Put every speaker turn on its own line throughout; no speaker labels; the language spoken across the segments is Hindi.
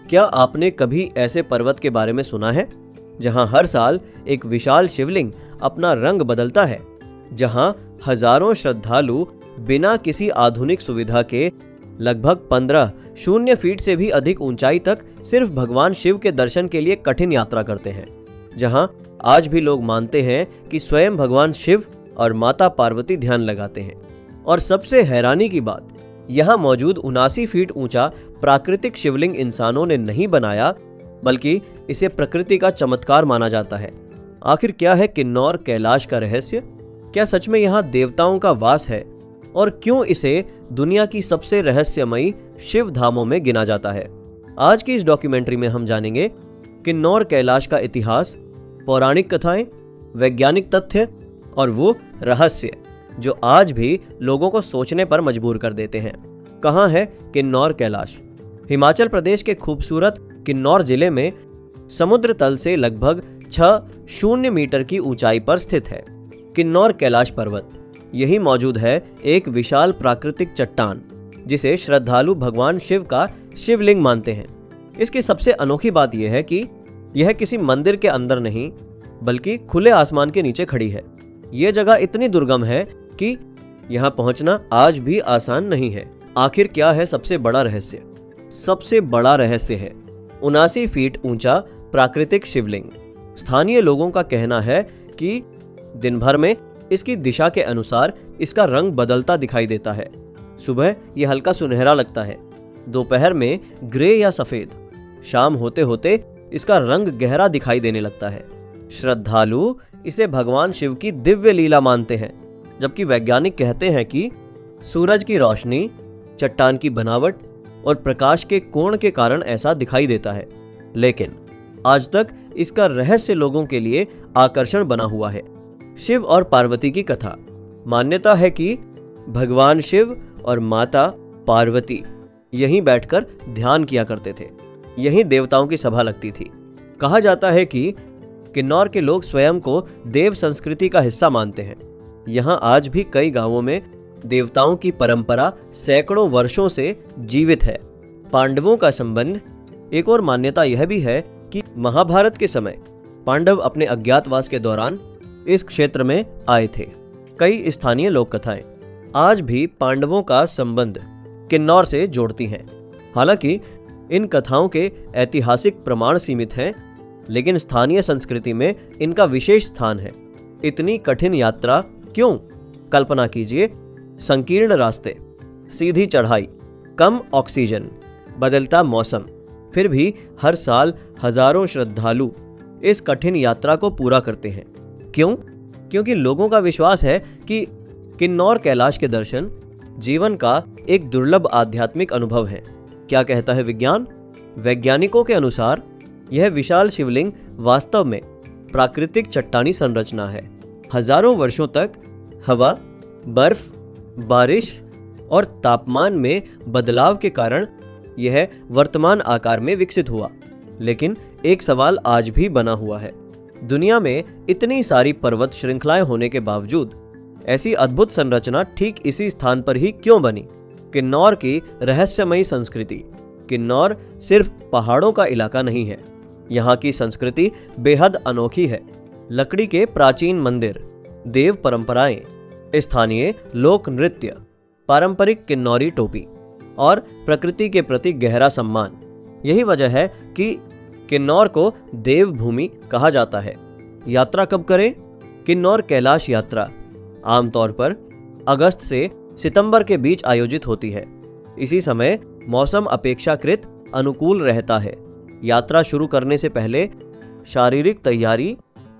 क्या आपने कभी ऐसे पर्वत के बारे में सुना है जहां हर साल एक विशाल शिवलिंग अपना रंग बदलता है, जहां हजारों श्रद्धालु बिना किसी आधुनिक सुविधा के लगभग 15 फीट से भी अधिक ऊंचाई तक सिर्फ भगवान शिव के दर्शन के लिए कठिन यात्रा करते हैं, जहां आज भी लोग मानते हैं कि स्वयं भगवान शिव और माता पार्वती ध्यान लगाते हैं। और सबसे हैरानी की बात, यहाँ मौजूद 79 फीट ऊंचा प्राकृतिक शिवलिंग इंसानों ने नहीं बनाया, बल्कि इसे प्रकृति का चमत्कार माना जाता है। आखिर क्या है किन्नौर कैलाश का रहस्य? क्या सच में यहाँ देवताओं का वास है? और क्यों इसे दुनिया की सबसे रहस्यमयी शिव धामों में गिना जाता है? आज की इस डॉक्यूमेंट्री में हम जानेंगे किन्नौर कैलाश का इतिहास, पौराणिक कथाएं, वैज्ञानिक तथ्य और वो रहस्य जो आज भी लोगों को सोचने पर मजबूर कर देते हैं। कहाँ है किन्नौर कैलाश? हिमाचल प्रदेश के खूबसूरत किन्नौर जिले में समुद्र तल से लगभग 60 मीटर की ऊंचाई पर स्थित है किन्नौर कैलाश पर्वत। यही मौजूद है एक विशाल प्राकृतिक चट्टान जिसे श्रद्धालु भगवान शिव का शिवलिंग मानते हैं। इसकी सबसे अनोखी बात यह है कि यह किसी मंदिर के अंदर नहीं, बल्कि खुले आसमान के नीचे खड़ी है। यह जगह इतनी दुर्गम है कि यहाँ पहुंचना आज भी आसान नहीं है। आखिर क्या है सबसे बड़ा रहस्य? सबसे बड़ा रहस्य है 79 फीट ऊंचा प्राकृतिक शिवलिंग। स्थानीय लोगों का कहना है कि दिन भर में इसकी दिशा के अनुसार इसका रंग बदलता दिखाई देता है। सुबह यह हल्का सुनहरा लगता है, दोपहर में ग्रे या सफेद, शाम होते होते इसका रंग गहरा दिखाई देने लगता है। श्रद्धालु इसे भगवान शिव की दिव्य लीला मानते हैं, जबकि वैज्ञानिक कहते हैं कि सूरज की रोशनी, चट्टान की बनावट और प्रकाश के कोण के कारण ऐसा दिखाई देता है। लेकिन आज तक इसका रहस्य लोगों के लिए आकर्षण बना हुआ है। शिव और पार्वती की कथा। मान्यता है कि भगवान शिव और माता पार्वती यहीं बैठकर ध्यान किया करते थे। यहीं देवताओं की सभा लगती थी। कहा जाता है कि किन्नौर के लोग स्वयं को देव संस्कृति का हिस्सा मानते हैं। यहाँ आज भी कई गांवों में देवताओं की परंपरा सैकड़ों वर्षों से जीवित है। पांडवों का संबंध। एक और मान्यता यह भी है कि महाभारत के समय पांडव अपने अज्ञातवास के दौरान इस क्षेत्र में आए थे। कई स्थानीय लोक कथाएं आज भी पांडवों का संबंध किन्नौर से जोड़ती हैं। हालांकि इन कथाओं के ऐतिहासिक प्रमाण सीमित हैं, लेकिन स्थानीय संस्कृति में इनका विशेष स्थान है। इतनी कठिन यात्रा क्यों? कल्पना कीजिए, संकीर्ण रास्ते, सीधी चढ़ाई, कम ऑक्सीजन, बदलता मौसम, फिर भी हर साल हजारों श्रद्धालु इस कठिन यात्रा को पूरा करते हैं। क्यों? क्योंकि लोगों का विश्वास है कि किन्नौर कैलाश के दर्शन जीवन का एक दुर्लभ आध्यात्मिक अनुभव है। क्या कहता है विज्ञान? वैज्ञानिकों के अनुसार यह विशाल शिवलिंग वास्तव में प्राकृतिक चट्टानी संरचना है। हजारों वर्षों तक हवा, बर्फ, बारिश और तापमान में बदलाव के कारण यह वर्तमान आकार में विकसित हुआ। लेकिन एक सवाल आज भी बना हुआ है। दुनिया में इतनी सारी पर्वत श्रृंखलाएं होने के बावजूद ऐसी अद्भुत संरचना ठीक इसी स्थान पर ही क्यों बनी? किन्नौर की रहस्यमयी संस्कृति। किन्नौर सिर्फ पहाड़ों का इलाका नहीं है। यहाँ की संस्कृति बेहद अनोखी है। लकड़ी के प्राचीन मंदिर, देव परंपराएं, स्थानीय लोक नृत्य, पारंपरिक किन्नौरी टोपी और प्रकृति के प्रति गहरा सम्मान। यही वजह है कि किन्नौर को देवभूमि कहा जाता है। यात्रा कब करें? किन्नौर कैलाश यात्रा आमतौर पर अगस्त से सितंबर के बीच आयोजित होती है। इसी समय मौसम अपेक्षाकृत अनुकूल रहता है। यात्रा शुरू करने से पहले शारीरिक तैयारी,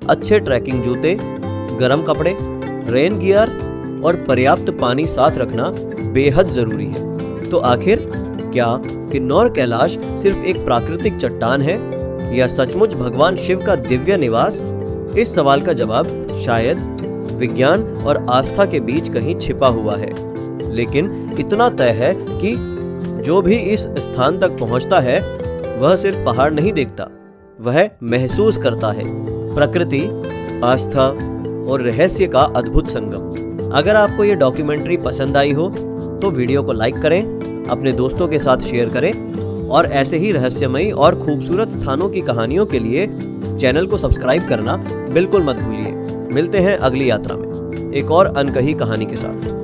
अच्छे ट्रैकिंग जूते, गर्म कपड़े, रेन गियर और पर्याप्त पानी साथ रखना बेहद जरूरी है। तो आखिर क्या किन्नौर कैलाश सिर्फ एक प्राकृतिक चट्टान है या सचमुच भगवान शिव का दिव्य निवास? इस सवाल का जवाब शायद विज्ञान और आस्था के बीच कहीं छिपा हुआ है। लेकिन इतना तय है कि जो भी इस स्थान तक पहुंचता है वह सिर्फ पहाड़ नहीं देखता, वह महसूस करता है प्रकृति, आस्था और रहस्य का अद्भुत संगम। अगर आपको ये डॉक्यूमेंट्री पसंद आई हो तो वीडियो को लाइक करें, अपने दोस्तों के साथ शेयर करें और ऐसे ही रहस्यमयी और खूबसूरत स्थानों की कहानियों के लिए चैनल को सब्सक्राइब करना बिल्कुल मत भूलिए। मिलते हैं अगली यात्रा में एक और अनकही कहानी के साथ।